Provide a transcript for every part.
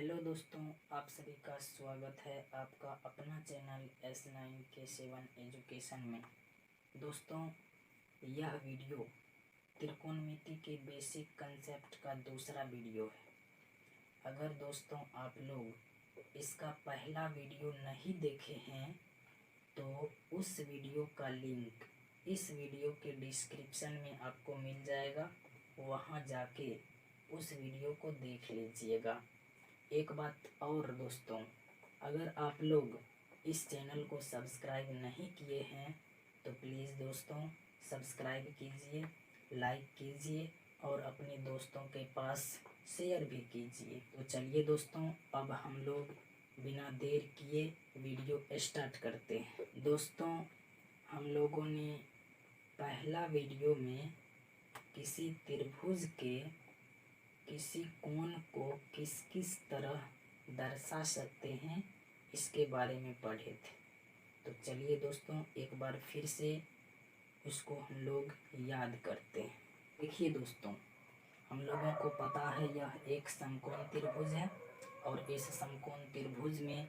Hello दोस्तों, आप सभी का स्वागत है आपका अपना चैनल S9K7 एजुकेशन में। दोस्तों, यह वीडियो त्रिकोणमिति के बेसिक कंसेप्ट का दूसरा वीडियो है। अगर दोस्तों आप लोग इसका पहला वीडियो नहीं देखे हैं तो उस वीडियो का लिंक इस वीडियो के डिस्क्रिप्शन में आपको मिल जाएगा, वहां जाके उस वीडियो को देख लीजिएगा। एक बात और दोस्तों, अगर आप लोग इस चैनल को सब्सक्राइब नहीं किए हैं तो प्लीज़ दोस्तों सब्सक्राइब कीजिए, लाइक कीजिए और अपने दोस्तों के पास शेयर भी कीजिए। तो चलिए दोस्तों, अब हम लोग बिना देर किए वीडियो स्टार्ट करते हैं। दोस्तों, हम लोगों ने पहला वीडियो में किसी त्रिभुज के किसी कोण को किस किस तरह दर्शा सकते हैं इसके बारे में पढ़े थे। तो चलिए दोस्तों एक बार फिर से उसको हम लोग याद करते हैं। देखिए दोस्तों, हम लोगों को पता है यह एक समकोण त्रिभुज है और इस समकोण त्रिभुज में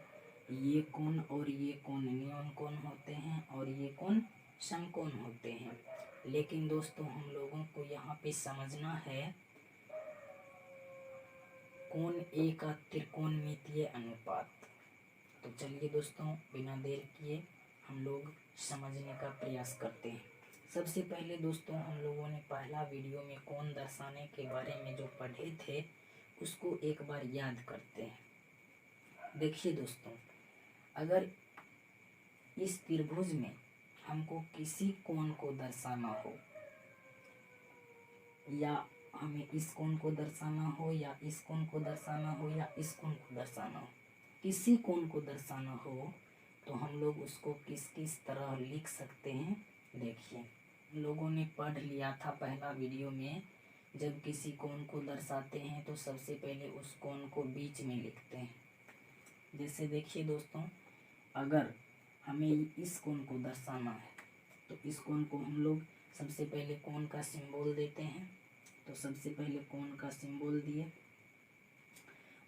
ये कोण और ये कोण न्यून कोण होते हैं और ये कोण समकोण होते हैं। लेकिन दोस्तों हम लोगों को यहाँ पे समझना है कोण ए का त्रिकोणमितीय अनुपात। तो चलिए दोस्तों बिना देर किए हम लोग समझने का प्रयास करते हैं। सबसे पहले दोस्तों हम लोगों ने पहला वीडियो में कोण दर्शाने के बारे में जो पढ़े थे उसको एक बार याद करते हैं। देखिए दोस्तों, अगर इस त्रिभुज में हमको किसी कोण को दर्शाना हो या हमें इस कोण को दर्शाना हो या इस कोण को दर्शाना हो या इस कोण को दर्शाना हो, किसी कोण को दर्शाना हो तो हम लोग उसको किस किस तरह लिख सकते हैं। देखिए, हम लोगों ने पढ़ लिया था पहला वीडियो में, जब किसी कोण को दर्शाते हैं तो सबसे पहले उस कोण को बीच में लिखते हैं। जैसे देखिए दोस्तों, अगर हमें इस कोण को दर्शाना है तो इस कोण को हम लोग सबसे पहले कोण का सिंबल देते हैं। तो सबसे पहले कोण का सिंबल दिए,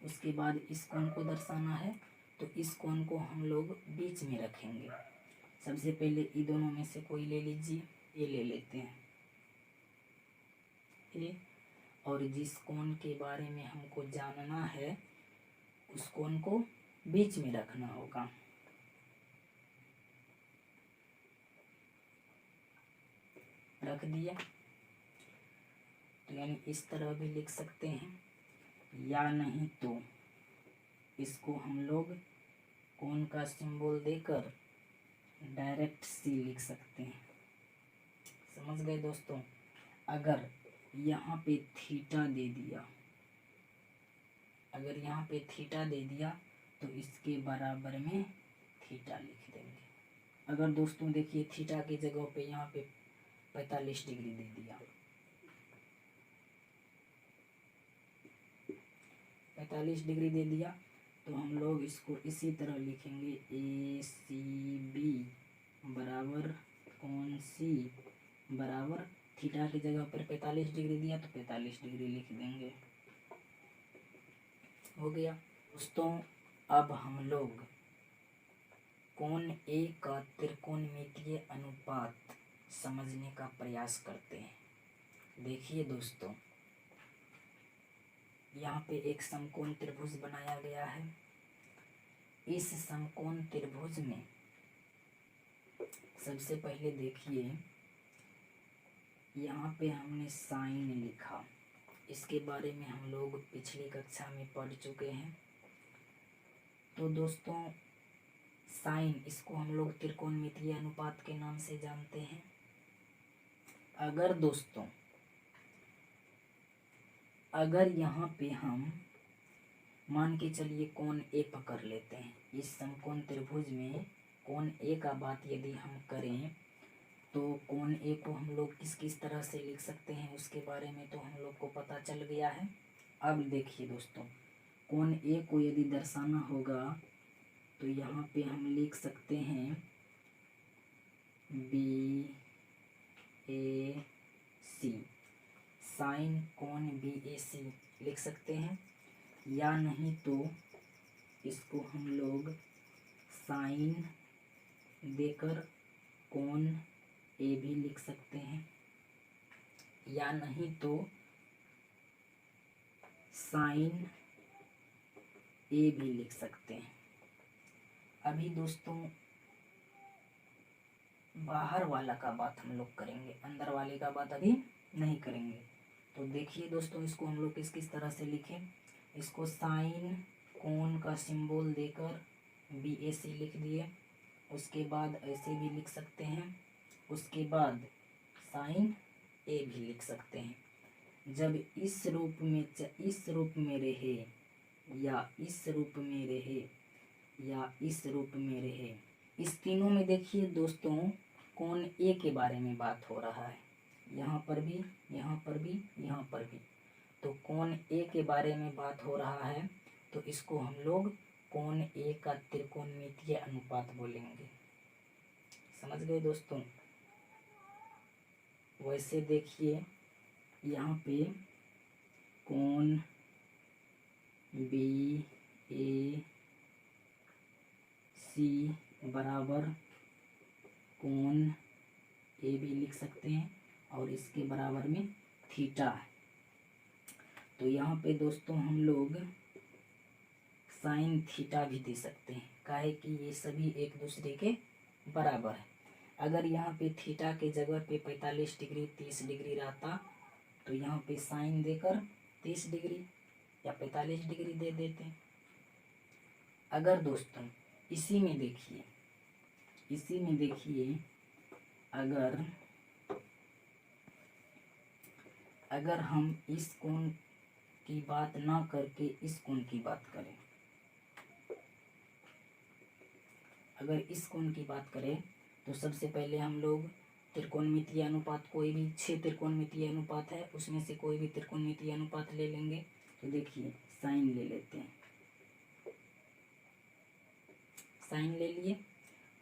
उसके बाद इस कोण को दर्शाना है तो इस कोण को हम लोग बीच में रखेंगे। सबसे पहले इन दोनों में से कोई ले लीजिए, ये ले लेते हैं ये, और जिस कोण के बारे में हमको जानना है उस कोण को बीच में रखना होगा। रख दिया, तो यानी इस तरह भी लिख सकते हैं, या नहीं तो इसको हम लोग कोण का सिंबल देकर डायरेक्ट सी लिख सकते हैं। समझ गए दोस्तों। अगर यहाँ पे थीटा दे दिया, अगर यहाँ पे थीटा दे दिया तो इसके बराबर में थीटा लिख देंगे। अगर दोस्तों देखिए थीटा की जगह पे यहाँ पे 45 डिग्री दे दिया, 45 डिग्री दे दिया तो हम लोग इसको इसी तरह लिखेंगे, ए सी बी बराबर कोण सी बराबर थीटा की जगह पर 45 डिग्री दिया तो 45 डिग्री लिख देंगे। हो गया दोस्तों। अब हम लोग कोण ए का त्रिकोणमितीय अनुपात समझने का प्रयास करते हैं। देखिए दोस्तों, यहाँ पे एक समकोण त्रिभुज बनाया गया है। इस समकोण त्रिभुज में सबसे पहले देखिए यहाँ पे हमने साइन लिखा, इसके बारे में हम लोग पिछली कक्षा में पढ़ चुके हैं। तो दोस्तों साइन, इसको हम लोग त्रिकोणमितीय अनुपात के नाम से जानते हैं। अगर दोस्तों अगर यहाँ पे हम मान के चलिए कोण ए पकड़ लेते हैं, इस समकोण त्रिभुज में कोण ए का बात यदि हम करें तो कोण ए को हम लोग किस किस तरह से लिख सकते हैं उसके बारे में तो हम लोग को पता चल गया है। अब देखिए दोस्तों, कोण ए को यदि दर्शाना होगा तो यहाँ पे हम लिख सकते हैं बी ए सी, साइन कोण बी ए सी लिख सकते हैं। या नहीं तो इसको हम लोग साइन देकर कोण ए भी लिख सकते हैं, या नहीं तो साइन ए भी लिख सकते हैं। अभी दोस्तों बाहर वाला का बात हम लोग करेंगे, अंदर वाले का बात अभी नहीं करेंगे। तो देखिए दोस्तों, इसको हम लोग किस किस तरह से लिखें। इसको साइन कोण का सिंबल देकर BAC लिख दिए। उसके बाद ऐसे भी लिख सकते हैं, उसके बाद साइन ए भी लिख सकते हैं। जब इस रूप में रहे, या इस रूप में रहे, या इस रूप में रहे, इस तीनों में देखिए दोस्तों कोण ए के बारे में बात हो रहा है। यहाँ पर भी, यहाँ पर भी, यहाँ पर भी, तो कोण ए के बारे में बात हो रहा है, तो इसको हम लोग कोण ए का त्रिकोणमितीय अनुपात बोलेंगे। समझ गए दोस्तों। वैसे देखिए यहाँ पे कोण BAC बराबर कोण ए भी लिख सकते हैं, और इसके बराबर में थीटा है। तो यहाँ पे दोस्तों हम लोग साइन थीटा भी दे सकते हैं, काहे कि ये सभी एक दूसरे के बराबर है। अगर यहाँ पे थीटा के जगह पे 45 डिग्री 30 डिग्री रहता, तो यहाँ पे साइन देकर 30 डिग्री या 45 डिग्री दे देते हैं। अगर दोस्तों इसी में देखिए अगर हम इस कोण की बात ना करके इस कोण की बात करें, अगर इस कोण की बात करें, तो सबसे पहले हम लोग त्रिकोणमितीय अनुपात, कोई भी 6 त्रिकोणमितीय अनुपात है उसमें से कोई भी त्रिकोणमितीय अनुपात ले लेंगे। तो देखिए साइन ले लेते हैं, साइन ले लिए।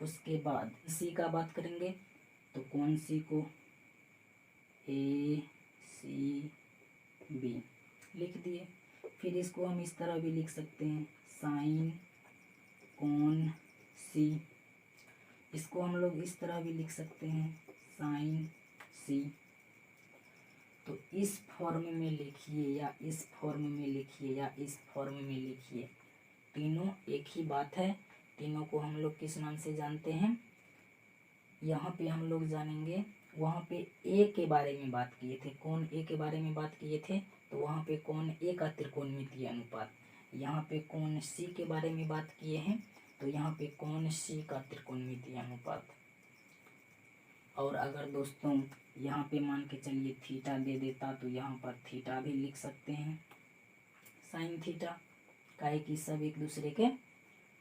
उसके बाद सी का बात करेंगे, तो कोण सी को ACB लिख दिए। फिर इसको हम इस तरह भी लिख सकते हैं, साइन कोण सी। इसको हम लोग इस तरह भी लिख सकते हैं, साइन सी। तो इस फॉर्म में लिखिए, या इस फॉर्म में लिखिए, या इस फॉर्म में लिखिए, तीनों एक ही बात है। तीनों को हम लोग किस नाम से जानते हैं, यहाँ पे हम लोग जानेंगे। वहाँ पे ए के बारे में बात किए थे, कोण ए के बारे में बात किए थे, तो वहाँ पे कोण ए का त्रिकोणमितीय अनुपात। यहाँ पे कोण सी के बारे में बात किए हैं, तो यहाँ पे कोण सी का त्रिकोणमितीय अनुपात। और अगर दोस्तों यहाँ पे मान के चलिए थीटा दे देता, तो यहाँ पर थीटा भी लिख सकते हैं, साइन थीटा, काहे कि सब एक दूसरे के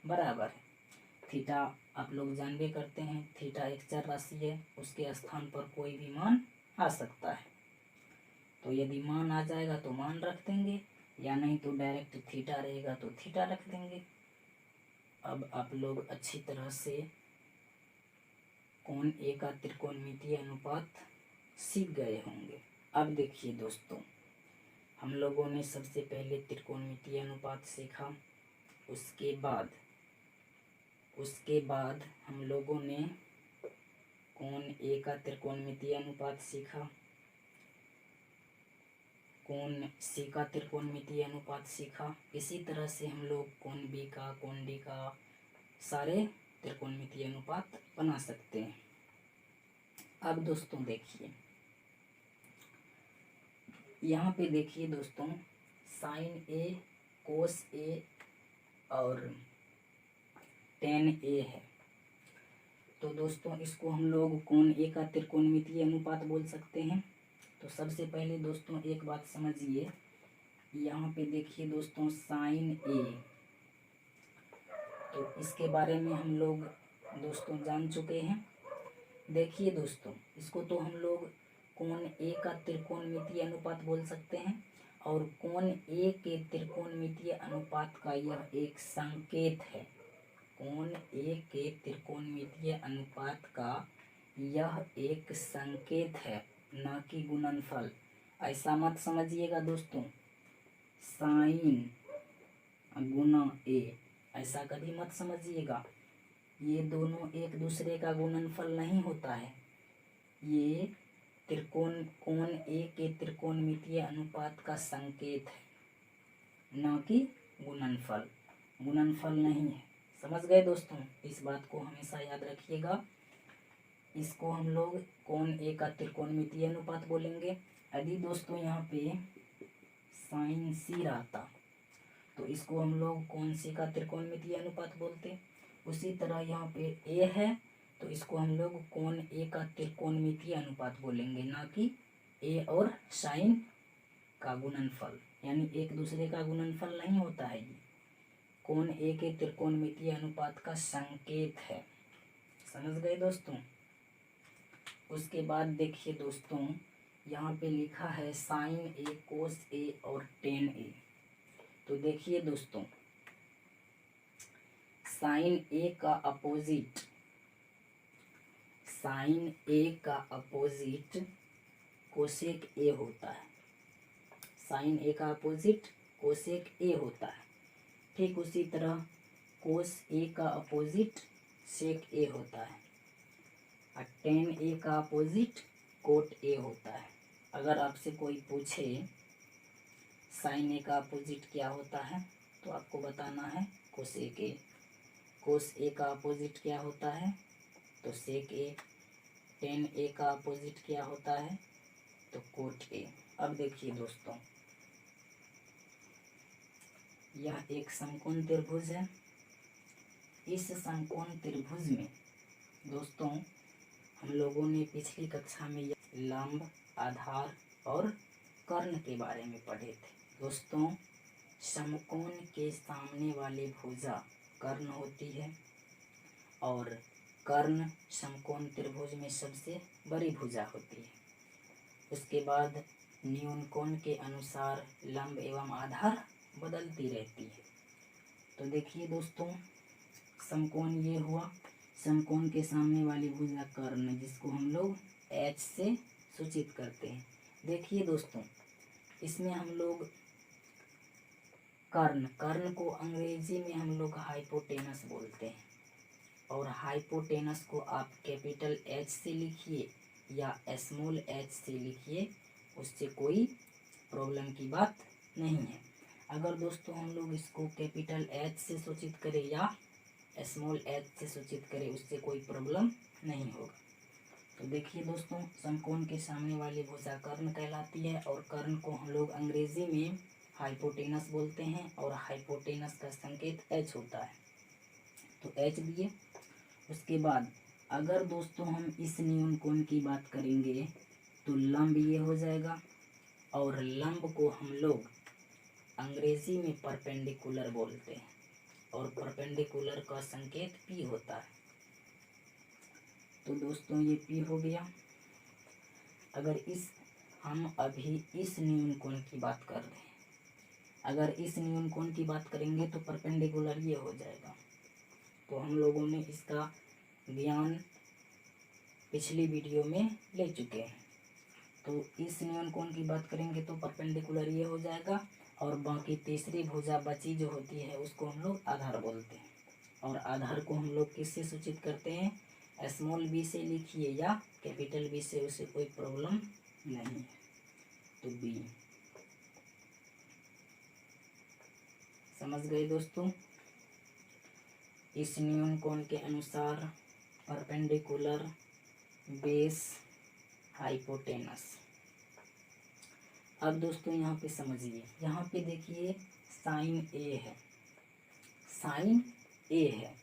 बराबर है। थीटा आप लोग जानबे करते हैं, थीटा एक चर राशि है, उसके स्थान पर कोई भी मान आ सकता है। तो यदि मान आ जाएगा तो मान रख देंगे, या नहीं तो डायरेक्ट थीटा रहेगा तो थीटा रख देंगे। अब आप लोग अच्छी तरह से कोण ए का त्रिकोणमितीय अनुपात सीख गए होंगे। अब देखिए दोस्तों, हम लोगों ने सबसे पहले त्रिकोणमितीय अनुपात सीखा, उसके बाद हम लोगों ने कोण ए का त्रिकोणमितीय अनुपात सीखा, कोण सी का त्रिकोणमितीय अनुपात सीखा। इसी तरह से हम लोग कोण बी का, कोण डी का सारे त्रिकोणमितीय अनुपात बना सकते हैं। अब दोस्तों देखिए, यहाँ पे देखिए दोस्तों, साइन ए, कोस ए और टेन ए है। तो दोस्तों इसको हम लोग कोण ए का त्रिकोणमितीय अनुपात बोल सकते हैं। तो सबसे पहले दोस्तों एक बात समझिए, यहाँ पे देखिए दोस्तों साइन ए, तो इसके बारे में हम लोग दोस्तों जान चुके हैं। देखिए दोस्तों, इसको तो हम लोग कोण ए का त्रिकोणमितीय अनुपात बोल सकते हैं, और कोण ए के त्रिकोणमितीय अनुपात का यह एक संकेत है। कोण ए के त्रिकोणमितीय अनुपात का यह एक संकेत है, न कि गुणनफल। ऐसा मत समझिएगा दोस्तों, साइन गुना ए, ऐसा कभी मत समझिएगा। ये दोनों एक दूसरे का गुणनफल नहीं होता है। ये त्रिकोण कोण ए के त्रिकोणमितीय अनुपात का संकेत है, न कि गुणनफल। गुणनफल नहीं है। समझ गए दोस्तों? इस बात को हमेशा याद रखिएगा। इसको हम लोग कोण ए का त्रिकोणमितीय अनुपात बोलेंगे। यदि दोस्तों यहाँ पे साइन सी रहता तो इसको हम लोग कोण सी का त्रिकोणमितीय अनुपात बोलते। उसी तरह यहाँ पे ए है तो इसको हम लोग कोण ए का त्रिकोणमितीय अनुपात बोलेंगे, ना कि ए और साइन का गुणनफल, यानी एक दूसरे का गुणनफल नहीं होता है। ये कोण ए के त्रिकोणमितीय अनुपात का संकेत है। समझ गए दोस्तों? उसके बाद देखिए दोस्तों, यहाँ पे लिखा है साइन ए, कोस ए और टेन ए। तो देखिए दोस्तों, साइन ए का अपोजिट, साइन ए का अपोजिट कोसेक ए होता है। साइन ए का अपोजिट कोसेक ए होता है। ठीक उसी तरह कोस ए का अपोजिट सेक ए होता है और टेन ए का अपोजिट कोट ए होता है। अगर आपसे कोई पूछे साइन ए का अपोजिट क्या होता है तो आपको बताना है कोसेक ए। कोस ए का अपोजिट क्या होता है तो सेक ए। टेन ए का अपोजिट क्या होता है तो कोट ए। अब देखिए दोस्तों, यह एक समकोण त्रिभुज है। इस समकोण त्रिभुज में दोस्तों हम लोगों ने पिछली कक्षा में लंब, आधार और कर्ण के बारे में पढ़े थे। दोस्तों, समकोण के सामने वाली भुजा कर्ण होती है और कर्ण समकोण त्रिभुज में सबसे बड़ी भुजा होती है। उसके बाद न्यून कोण के अनुसार लंब एवं आधार बदलती रहती है। तो देखिए दोस्तों, समकोण ये हुआ, समकोण के सामने वाली भुजा कर्ण, जिसको हम लोग H से सूचित करते हैं। देखिए दोस्तों, इसमें हम लोग कर्ण को अंग्रेजी में हम लोग हाइपोटेनस बोलते हैं। और हाइपोटेनस को आप कैपिटल H से लिखिए या स्मॉल h से लिखिए, उससे कोई प्रॉब्लम की बात नहीं है। अगर दोस्तों हम लोग इसको कैपिटल H से सूचित करें या स्मॉल h से सूचित करें, उससे कोई प्रॉब्लम नहीं होगा। तो देखिए दोस्तों, समकोण के सामने वाली भुजा कर्ण कहलाती है और कर्ण को हम लोग अंग्रेजी में हाइपोटेनस बोलते हैं और हाइपोटेनस का संकेत H होता है। तो H दिए। उसके बाद अगर दोस्तों हम इस न्यून कोण की बात करेंगे तो लंब ये हो जाएगा और लंब को हम लोग अंग्रेजी में परपेंडिकुलर बोलते हैं और परपेंडिकुलर का संकेत P होता है। तो दोस्तों ये P हो गया। अगर हम अभी इस न्यून कोण की बात कर रहे हैं, अगर इस न्यून कोण की बात करेंगे तो परपेंडिकुलर ये हो जाएगा। तो हम लोगों ने इसका ज्ञान पिछली वीडियो में ले चुके हैं। तो इस न्यून कोण की बात करेंगे तो परपेंडिकुलर ये हो जाएगा और बाकी तीसरी भुजा बची जो होती है उसको हम लोग आधार बोलते हैं। और आधार को हम लोग किससे सूचित करते हैं? स्मॉल b से लिखिए या कैपिटल B से, उसे कोई प्रॉब्लम नहीं है। तो B। समझ गए दोस्तों? इस न्यून कोण के अनुसार परपेंडिकुलर, बेस, हाइपोटेनस। अब दोस्तों यहाँ पे समझिए, यहाँ पे देखिए साइन ए है, साइन ए है।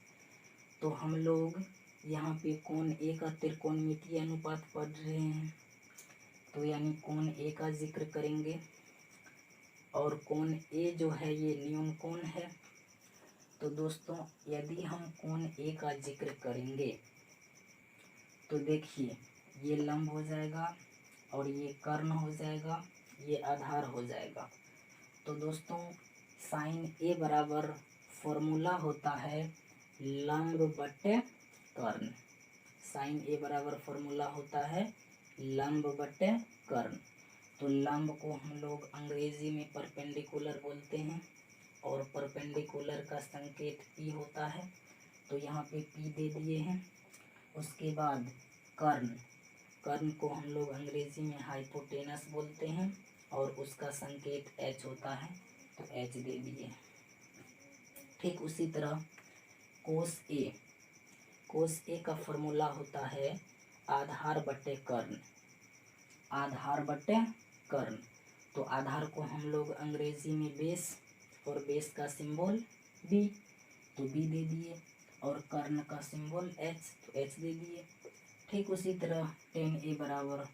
तो हम लोग यहाँ पे कोण ए का त्रिकोणमितीय अनुपात पढ़ रहे हैं, तो यानी कोण ए का जिक्र करेंगे और कोण ए जो है ये न्यून कोण है। तो दोस्तों यदि हम कोण ए का जिक्र करेंगे तो देखिए ये लंब हो जाएगा और ये कर्ण हो जाएगा, ये आधार हो जाएगा। तो दोस्तों साइन ए बराबर फॉर्मूला होता है लंब बटे कर्ण। साइन ए बराबर फॉर्मूला होता है लंब बटे कर्ण। तो लंब को हम लोग अंग्रेजी में परपेंडिकुलर बोलते हैं और परपेंडिकुलर का संकेत P होता है, तो यहाँ पे P दे दिए हैं। उसके बाद कर्ण, कर्ण को हम लोग अंग्रेजी में हाइपोटेनस बोलते हैं और उसका संकेत H होता है, तो H दे दिए। ठीक उसी तरह कोस A, कोस A का फॉर्मूला होता है आधार बटे कर्ण, आधार बटे कर्ण। तो आधार को हम लोग अंग्रेजी में बेस, और बेस का सिंबल B, तो B दे दिए, और कर्ण का सिंबल H, तो H दे दिए। ठीक उसी तरह tan A बराबर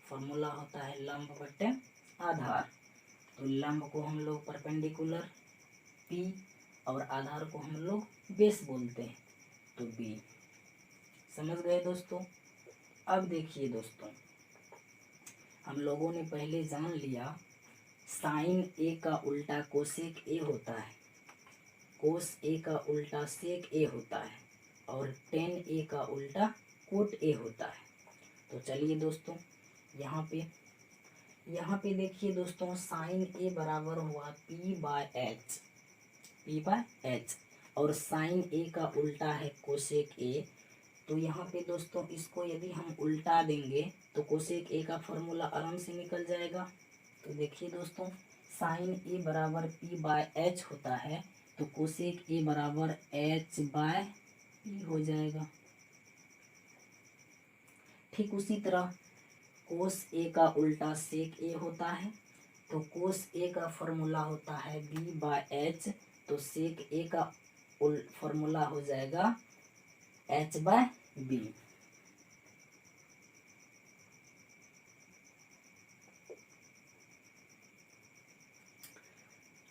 फॉर्मूला होता है लंब बटे आधार, तो लंब को हम लोग परपेंडिकुलर P और आधार को हम लोग बेस बोलते हैं, तो B। समझ गए दोस्तों। अब देखिए दोस्तों, हम लोगों ने पहले जान लिया साइन A का उल्टा कोसेक A होता है, कोस A का उल्टा सेक A होता है, और टेन A का उल्टा कोट A होता है। तो चलिए दोस्तों, यहाँ पे देखिए दोस्तों, साइन A बराबर हुआ P/H, P/H, और साइन A का उल्टा है कोसेक A। तो यहाँ पे दोस्तों इसको यदि हम उल्टा देंगे तो कोसेक A का फॉर्मूला आराम से निकल जाएगा। तो देखिए दोस्तों, साइन A बराबर P/H होता है, तो कोसेक A बराबर H/P हो जाएगा। ठीक उसी तरह कोस A का उल्टा सेक A होता है, तो कोस A का फॉर्मूला होता है B/H, तो सेक A का फॉर्मूला हो जाएगा H/B।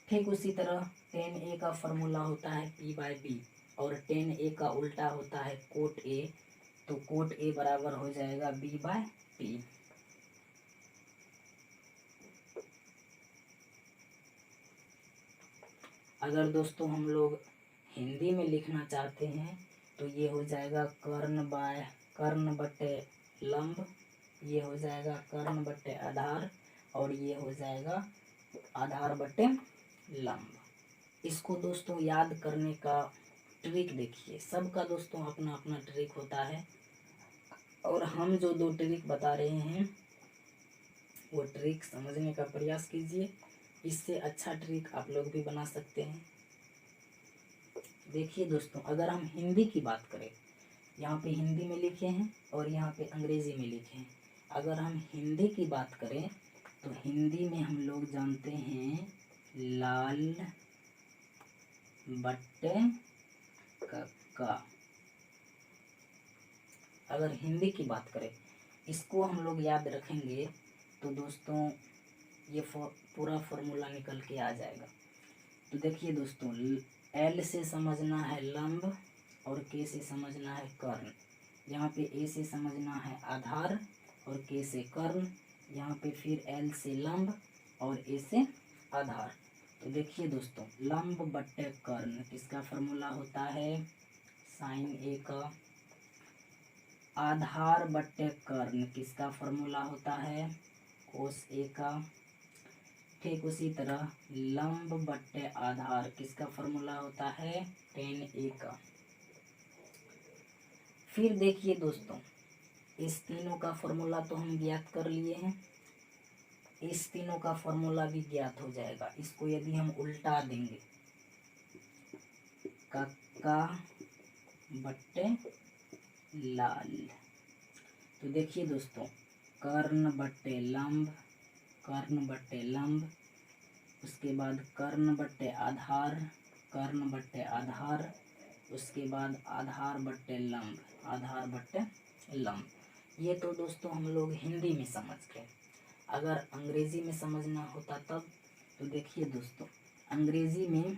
ठीक उसी तरह टेन A का फॉर्मूला होता है P/B, और टेन A का उल्टा होता है कोट A, तो कोट A बराबर हो जाएगा B/P। अगर दोस्तों हम लोग हिंदी में लिखना चाहते हैं तो ये हो जाएगा कर्ण बटे लंब, ये हो जाएगा कर्ण बटे आधार, और ये हो जाएगा आधार बटे लंब। इसको दोस्तों याद करने का ट्रिक देखिए, सबका दोस्तों अपना अपना ट्रिक होता है, और हम जो दो ट्रिक बता रहे हैं वो ट्रिक समझने का प्रयास कीजिए, इससे अच्छा ट्रिक आप लोग भी बना सकते हैं। देखिए दोस्तों, अगर हम हिंदी की बात करें, यहाँ पे हिंदी में लिखे हैं और यहाँ पे अंग्रेजी में लिखे हैं। अगर हम हिंदी की बात करें तो हिंदी में हम लोग जानते हैं लाल बट्टे का। अगर हिंदी की बात करें, इसको हम लोग याद रखेंगे तो दोस्तों ये पूरा फॉर्मूला निकल के आ जाएगा। तो देखिए दोस्तों, L से समझना है लंब और K से समझना है कर्ण। यहाँ पे A से समझना है आधार और K से कर्ण। यहाँ पे फिर L से लंब और A से आधार। तो देखिए दोस्तों, लंब बट्टे कर्ण किसका फॉर्मूला होता है साइन A का। आधार बट्टे कर्ण किसका फॉर्मूला होता है कोस A का। ठीक उसी तरह लंब बट्टे आधार किसका फॉर्मूला होता है टेन A का। फिर देखिए दोस्तों, इस तीनों का फॉर्मूला तो हम ज्ञात कर लिए हैं, इस तीनों का फॉर्मूला भी ज्ञात हो जाएगा। इसको यदि हम उल्टा देंगे, कक्का बट्टे लाल, तो देखिए दोस्तों, कर्ण बट्टे लंब, कर्ण बट्टे लंब, उसके बाद कर्ण बट्टे आधार, कर्ण बट्टे आधार, उसके बाद आधार बट्टे लंब, आधार बट्टे लंब। ये तो दोस्तों हम लोग हिंदी में समझ गए। अगर अंग्रेजी में समझना होता तब, तो देखिए दोस्तों, अंग्रेजी में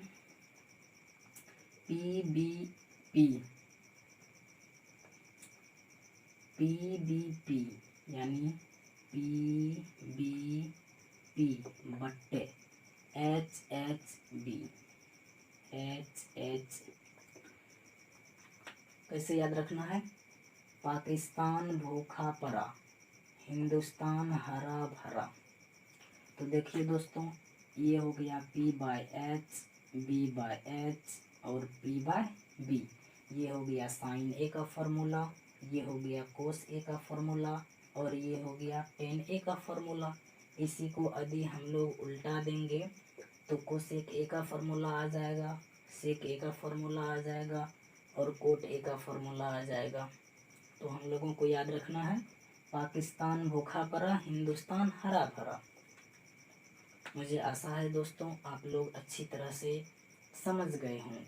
PBP यानी PBP बट्टे HHB, HH कैसे याद रखना है, पाकिस्तान भूखा पड़ा, हिंदुस्तान हरा भरा। तो देखिए दोस्तों, ये हो गया P/H, बी बाय एच और पी बाय बी। ये हो गया साइन ए का फार्मूला, ये हो गया कोस ए का फार्मूला और ये हो गया टेन ए का फार्मूला। इसी को यदि हम लोग उल्टा देंगे तो कोसेक ए का फार्मूला आ जाएगा, सेक ए का फार्मूला आ जाएगा और कोट ए का फार्मूला आ जाएगा। तो हम लोगों को याद रखना है, पाकिस्तान भूखा पड़ा, हिंदुस्तान हरा भरा। मुझे आशा है दोस्तों आप लोग अच्छी तरह से समझ गए होंगे।